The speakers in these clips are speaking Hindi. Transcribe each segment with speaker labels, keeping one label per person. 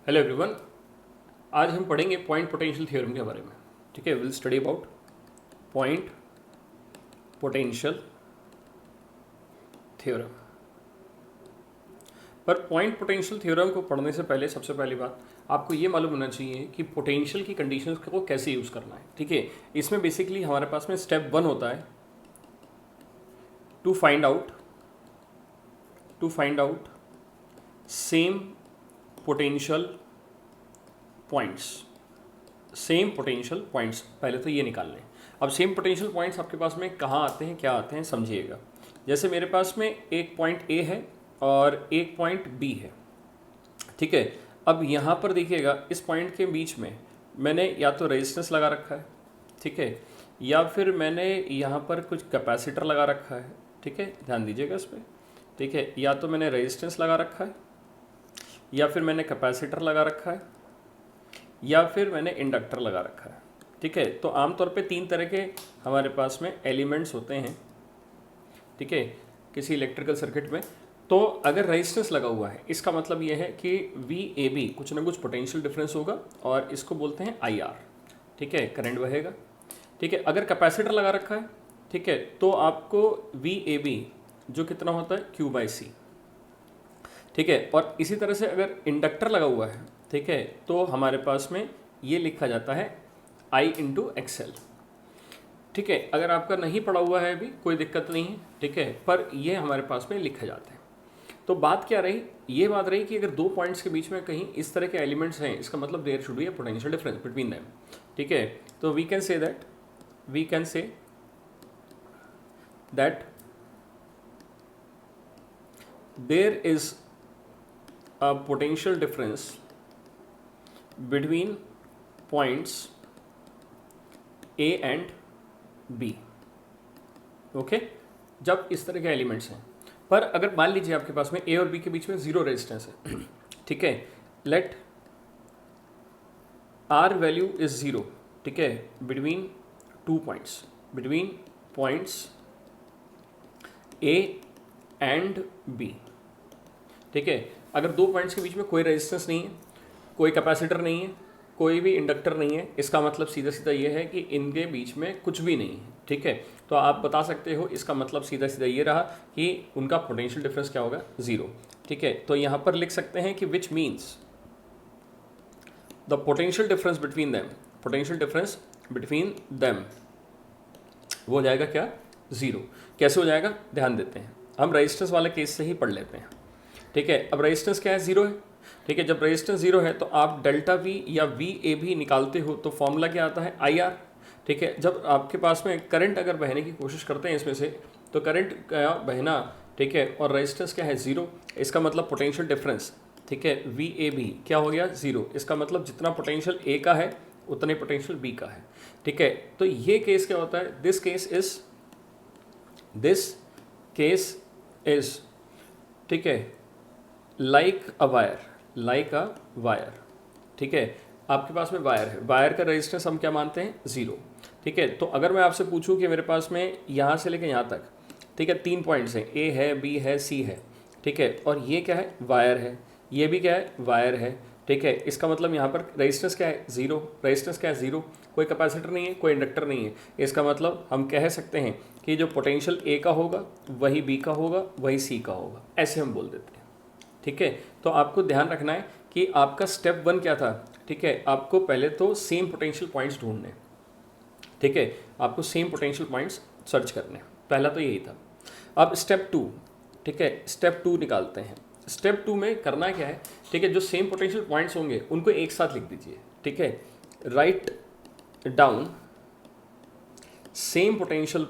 Speaker 1: Hello everyone. आज हम पढ़ेंगे पॉइंट पोटेंशियल थ्योरम के बारे में। ठीक है, will study about point potential theorem. पर पॉइंट पोटेंशियल थ्योरम को पढ़ने से पहले सबसे पहली बात आपको ये मालूम होना चाहिए कि पोटेंशियल की कंडीशंस को कैसे यूज़ करना है। ठीक है, इसमें बेसिकली हमारे पास में स्टेप 1 होता है to find out same potential points. पहले तो ये निकाल लें। अब सेम पोटेंशियल पॉइंट्स आपके पास में कहाँ आते हैं, क्या आते हैं, समझिएगा। जैसे मेरे पास में एक पॉइंट ए है और एक पॉइंट बी है। ठीक है, अब यहाँ पर देखिएगा इस पॉइंट के बीच में मैंने या तो रेजिस्टेंस लगा रखा है, ठीक है, या फिर मैंने यहाँ पर कुछ कैपेसिटर लगा रखा है। ठीक है, ध्यान दीजिएगा इस पर। ठीक है, या तो मैंने रेजिस्टेंस लगा रखा है, या फिर मैंने कैपेसिटर लगा रखा है, या फिर मैंने इंडक्टर लगा रखा है। ठीक है, तो आमतौर पे 3 तरह के हमारे पास में एलिमेंट्स होते हैं। ठीक है, किसी इलेक्ट्रिकल सर्किट में तो अगर रेजिस्टेंस लगा हुआ है इसका मतलब ये है कि VAB कुछ ना कुछ पोटेंशियल डिफरेंस होगा और इसको बोलते हैं IR। ठीक है, करंट बहेगा। ठीक है, अगर कैपेसिटर लगा रखा है, ठीक है, तो आपको VAB जो कितना होता है Q/C। ठीक है, और इसी तरह से अगर इंडक्टर लगा हुआ है, ठीक है, तो हमारे पास में ये लिखा जाता है I/XL। ठीक है, अगर आपका नहीं पड़ा हुआ है अभी कोई दिक्कत नहीं है। ठीक है, पर ये हमारे पास में लिखा जाता है। तो बात क्या रही, ये बात रही कि अगर 2 पॉइंट्स के बीच में कहीं इस तरह के एलिमेंट्स हैं, इसका मतलब there should be a potential difference between them. ठीक है, तो we can say that there is a potential difference between points A and B। Okay, जब इस तरह के एलिमेंट्स हैं। पर अगर मान लीजिए आपके पास में A और B के बीच में जीरो रेजिस्टेंस है, ठीक है, let R value is zero. ठीक है, between points A and B। ठीक है, अगर 2 पॉइंट्स के बीच में कोई रेजिस्टेंस नहीं है, कोई कैपेसिटर नहीं है, कोई भी इंडक्टर नहीं है, इसका मतलब सीधा सीधा ये है कि इनके बीच में कुछ भी नहीं है। ठीक है, तो आप बता सकते हो इसका मतलब सीधा सीधा ये रहा कि उनका पोटेंशियल डिफरेंस क्या होगा, 0। ठीक है, तो यहाँ पर लिख सकते हैं कि which means the potential difference between them वो हो जाएगा क्या, 0। कैसे हो जाएगा, ध्यान देते हैं। हम रेजिस्टेंस वाले केस से ही पढ़ लेते हैं। ठीक है, अब रेजिस्टेंस क्या है, 0 है। ठीक है, जब रेजिस्टेंस 0 है तो आप डेल्टा V या VAB निकालते हो तो फॉर्मूला क्या आता है, IR। ठीक है, जब आपके पास में करंट अगर बहने की कोशिश करते हैं इसमें से, तो करंट का बहना, ठीक है, और रेजिस्टेंस क्या है, 0, इसका मतलब पोटेंशियल डिफरेंस, ठीक है, VAB क्या हो गया, 0। इसका मतलब जितना पोटेंशियल A का है उतने पोटेंशियल B का है। ठीक है, तो ये केस क्या होता है, दिस केस इज ठीक है लाइक अ वायर। ठीक है, आपके पास में वायर है, वायर का रेजिस्टेंस हम क्या मानते हैं, 0। ठीक है, तो अगर मैं आपसे पूछूं कि मेरे पास में यहाँ से लेकर यहाँ तक, ठीक है, 3 पॉइंट्स हैं, A है, B है, C है। ठीक है, और ये क्या है, वायर है, ये भी क्या है, वायर है। ठीक है, इसका मतलब यहाँ पर रेजिस्टेंस क्या है, 0। रेजिस्टेंस क्या है, 0। कोई कैपेसिटर नहीं है, कोई इंडक्टर नहीं है। इसका मतलब हम कह सकते हैं कि जो पोटेंशियल A का होगा वही B का होगा, वही C का होगा, ऐसे हम बोल देते हैं। ठीक है, तो आपको ध्यान रखना है कि आपका स्टेप 1 क्या था। ठीक है, आपको पहले तो सेम पोटेंशियल पॉइंट्स ढूंढने। ठीक है, आपको सेम पोटेंशियल पॉइंट्स सर्च करने, पहला तो यही था। अब स्टेप 2, ठीक है, स्टेप 2 निकालते हैं। स्टेप 2 में करना क्या है, ठीक है, जो सेम पोटेंशियल पॉइंट्स होंगे उनको एक साथ लिख दीजिए। ठीक है, write down same potential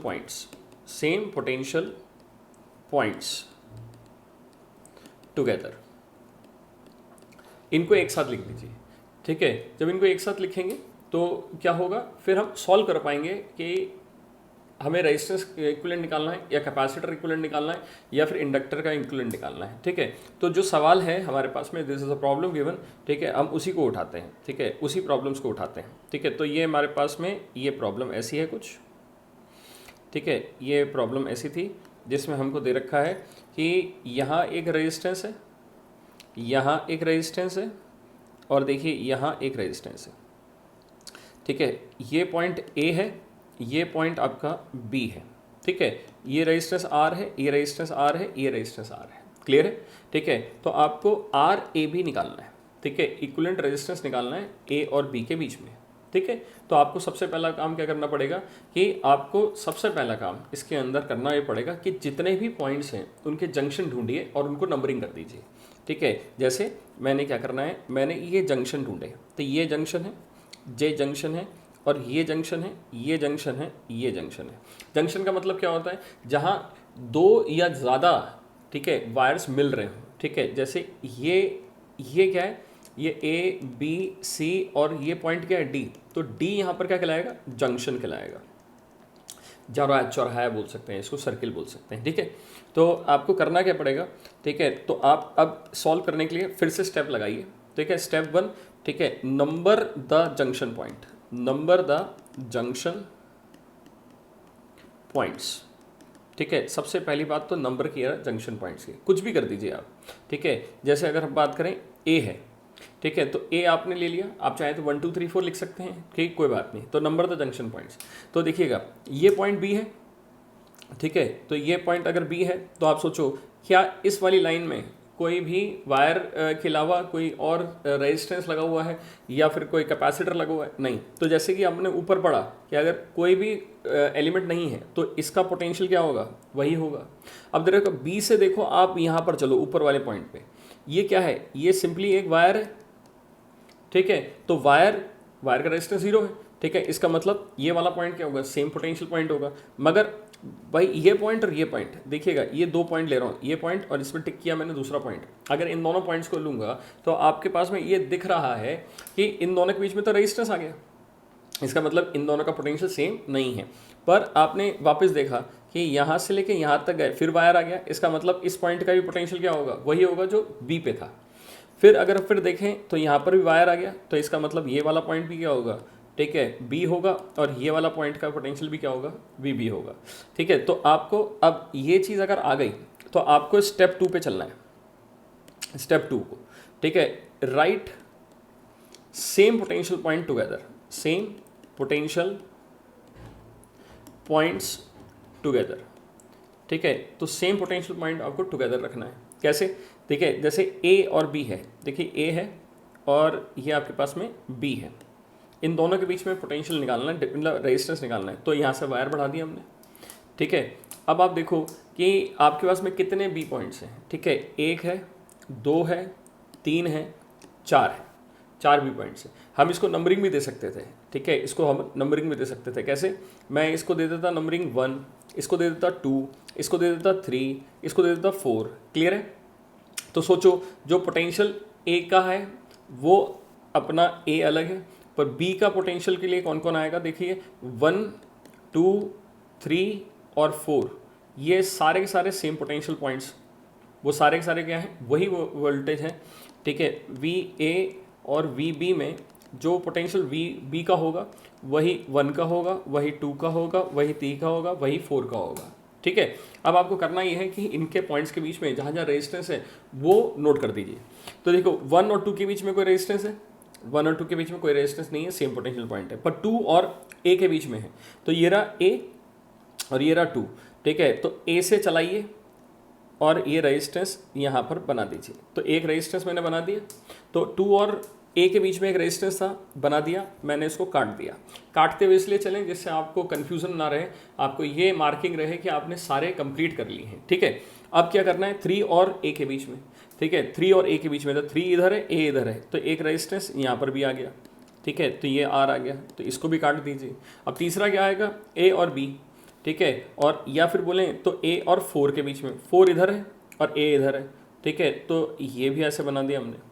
Speaker 1: points together, इनको एक साथ लिख दीजिए। ठीक है, जब इनको एक साथ लिखेंगे तो क्या होगा, फिर हम सॉल्व कर पाएंगे कि हमें रेजिस्टेंस इक्विवेलेंट निकालना है या कैपेसिटर इक्विवेलेंट निकालना है या फिर इंडक्टर का इक्विवेलेंट निकालना है। ठीक है, तो जो सवाल है हमारे पास में, this is a problem given. ठीक है, हम उसी को उठाते हैं। ठीक है, उसी प्रॉब्लम्स को उठाते हैं। ठीक है, तो ये हमारे पास में ये प्रॉब्लम ऐसी है कुछ। ठीक है, ये प्रॉब्लम ऐसी थी जिसमें हमको दे रखा है कि यहाँ एक रेजिस्टेंस है, यहाँ एक रेजिस्टेंस है और देखिए यहाँ एक रेजिस्टेंस है, ठीक है। ये पॉइंट ए है, ये पॉइंट आपका बी है, ठीक है। ये रेजिस्टेंस आर है, ये रेजिस्टेंस आर है, ये रेजिस्टेंस आर है, क्लियर है, ठीक है। तो आपको आर ए बी निकालना है, ठीक है, इक्विवेलेंट रेजिस्टेंस निकालना है ए और बी के बीच में, ठीक है। तो आपको सबसे पहला काम क्या करना पड़ेगा कि आपको सबसे पहला काम इसके अंदर करना ये पड़ेगा कि जितने भी पॉइंट्स हैं उनके जंक्शन ढूंढिए और उनको नंबरिंग कर दीजिए, ठीक है। जैसे मैंने क्या करना है, मैंने ये जंक्शन ढूंढे, तो ये जंक्शन है, जे जंक्शन है, और ये जंक्शन है, ये जंक्शन है, ये जंक्शन है। जंक्शन का मतलब क्या होता है, जहाँ दो या ज़्यादा, ठीक है, वायर्स मिल रहे हो, ठीक है। जैसे ये क्या है, ये ए बी सी और ये पॉइंट क्या है डी, तो डी यहाँ पर क्या कहलाएगा, जंक्शन कहलाएगा, चौराहा बोल सकते हैं इसको, सर्किल बोल सकते हैं, ठीक है। तो आपको करना क्या पड़ेगा, ठीक है। तो आप अब सॉल्व करने के लिए फिर से स्टेप लगाइए, ठीक है। स्टेप 1, ठीक है, number the junction point, number the junction points, ठीक है। सबसे पहली बात तो नंबर किया जंक्शन पॉइंट्स की, कुछ भी कर दीजिए आप, ठीक है। जैसे अगर हम बात करें ए है, ठीक है, तो ए आपने ले लिया, आप चाहे तो 1 2 3 4 लिख सकते हैं, ठीक, कोई बात नहीं। तो नंबर द जंक्शन पॉइंट्स, तो देखिएगा ये पॉइंट बी है, ठीक है। तो ये पॉइंट अगर बी है तो आप सोचो क्या इस वाली लाइन में कोई भी वायर के अलावा कोई और रेजिस्टेंस लगा हुआ है या फिर कोई कैपेसिटर लगा हुआ है, नहीं। तो जैसे कि हमने ऊपर पढ़ा कि अगर कोई भी एलिमेंट नहीं है तो इसका पोटेंशियल क्या होगा, वही होगा। अब देखो बी से, देखो आप यहाँ पर चलो ऊपर वाले पॉइंट पे, ये क्या है, ये सिंपली एक वायर है, ठीक है। तो वायर का रेजिस्टेंस 0 है, ठीक है। इसका मतलब ये वाला पॉइंट क्या होगा, सेम पोटेंशियल पॉइंट होगा। मगर भाई ये पॉइंट और ये पॉइंट, देखिएगा ये दो पॉइंट ले रहा हूँ, ये पॉइंट और इसमें टिक किया मैंने दूसरा पॉइंट, अगर इन दोनों पॉइंट्स को लूँगा तो आपके पास में ये दिख रहा है कि इन दोनों के बीच में तो रेजिस्टेंस आ गया, इसका मतलब इन दोनों का पोटेंशियल सेम नहीं है। पर आपने वापस देखा कि यहाँ से लेके यहाँ तक गए, फिर वायर आ गया, इसका मतलब इस पॉइंट का भी पोटेंशियल क्या होगा, वही होगा जो बी पे था। फिर देखें तो यहाँ पर भी वायर आ गया, तो इसका मतलब ये वाला पॉइंट भी क्या होगा, ठीक है, बी होगा, और ये वाला पॉइंट का पोटेंशियल भी क्या होगा, बी होगा, ठीक है। तो आपको अब ये चीज़ अगर आ गई तो आपको स्टेप 2 पे चलना है, स्टेप 2 को, ठीक है। Right same potential point together, same potential points together, ठीक है। तो सेम पोटेंशियल पॉइंट आपको टुगेदर रखना है, कैसे, ठीक है। जैसे ए और बी है, देखिए ए है और ये आपके पास में बी है, इन दोनों के बीच में पोटेंशियल निकालना है, मतलब रेजिस्टेंस निकालना है। तो यहाँ से वायर बढ़ा दिया हमने, ठीक है। अब आप देखो कि आपके पास में कितने बी पॉइंट्स हैं, ठीक है, 1 है, 2 है, 3 है, 4 है, 4 बी पॉइंट्स हैं। हम इसको नंबरिंग भी दे सकते थे, ठीक है, इसको हम नंबरिंग भी दे सकते थे, कैसे, मैं इसको दे देता नंबरिंग 1, इसको दे देता 2, इसको दे देता 3, इसको दे देता 4, क्लियर है। तो सोचो जो पोटेंशियल ए का है वो अपना ए अलग है, पर बी का पोटेंशियल के लिए कौन कौन आएगा, देखिए 1 2 3 और 4, ये सारे के सारे सेम पोटेंशियल पॉइंट्स, वो सारे के सारे क्या हैं, वही वोल्टेज है, ठीक है। वी ए और वी बी में जो पोटेंशियल वी बी का होगा वही 1 का होगा, वही 2 का होगा, वही 3 का होगा, वही 4 का होगा, ठीक है। अब आपको करना ये है कि इनके पॉइंट्स के बीच में जहाँ जहाँ रेजिस्टेंस है वो नोट कर दीजिए। तो देखो 1 और 2 के बीच में कोई रेजिस्टेंस है, 1 और 2 के बीच में कोई रेजिस्टेंस नहीं है, सेम पोटेंशियल पॉइंट है, पर 2 और ए के बीच में है, तो ये रहा ए और ये रहा 2, ठीक है। तो ए से चलाइए और ये रेजिस्टेंस यहाँ पर बना दीजिए, तो एक रेजिस्टेंस मैंने बना दिया, तो 2 और ए के बीच में एक रेजिस्टेंस था, बना दिया मैंने, इसको काट दिया। काटते हुए इसलिए चलें जिससे आपको कन्फ्यूज़न ना रहे, आपको ये मार्किंग रहे कि आपने सारे कंप्लीट कर लिए हैं, ठीक है। अब क्या करना है, 3 और ए के बीच में, ठीक है, 3 और ए के बीच में, तो 3 इधर है, ए इधर है, तो एक रेजिस्टेंस यहाँ पर भी आ गया, ठीक है, तो ये आर आ गया, तो इसको भी काट दीजिए। अब तीसरा क्या आएगा, ए और बी, ठीक है, और या फिर बोलें तो ए और 4 के बीच में, 4 इधर है और ए इधर है, ठीक है, तो ये भी ऐसे बना दिया हमने,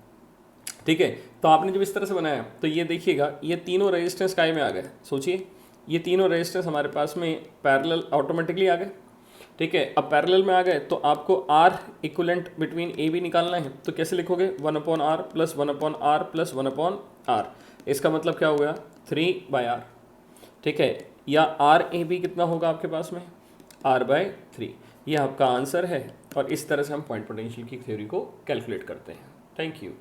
Speaker 1: ठीक है। तो आपने जब इस तरह से बनाया तो ये देखिएगा ये तीनों रेजिस्टेंस काय में आ गए, सोचिए ये तीनों रेजिस्टेंस हमारे पास में पैरेलल ऑटोमेटिकली आ गए, ठीक है। अब पैरेलल में आ गए तो आपको R equivalent between A B निकालना है, तो कैसे लिखोगे, 1/r + 1/r + 1/r, इसका मतलब क्या हो गया, 3/r, ठीक है। या आर ए बी कितना होगा आपके पास में, r/3, ये आपका आंसर है। और इस तरह से हम पॉइंट पोटेंशियल की थ्योरी को कैलकुलेट करते हैं। Thank you.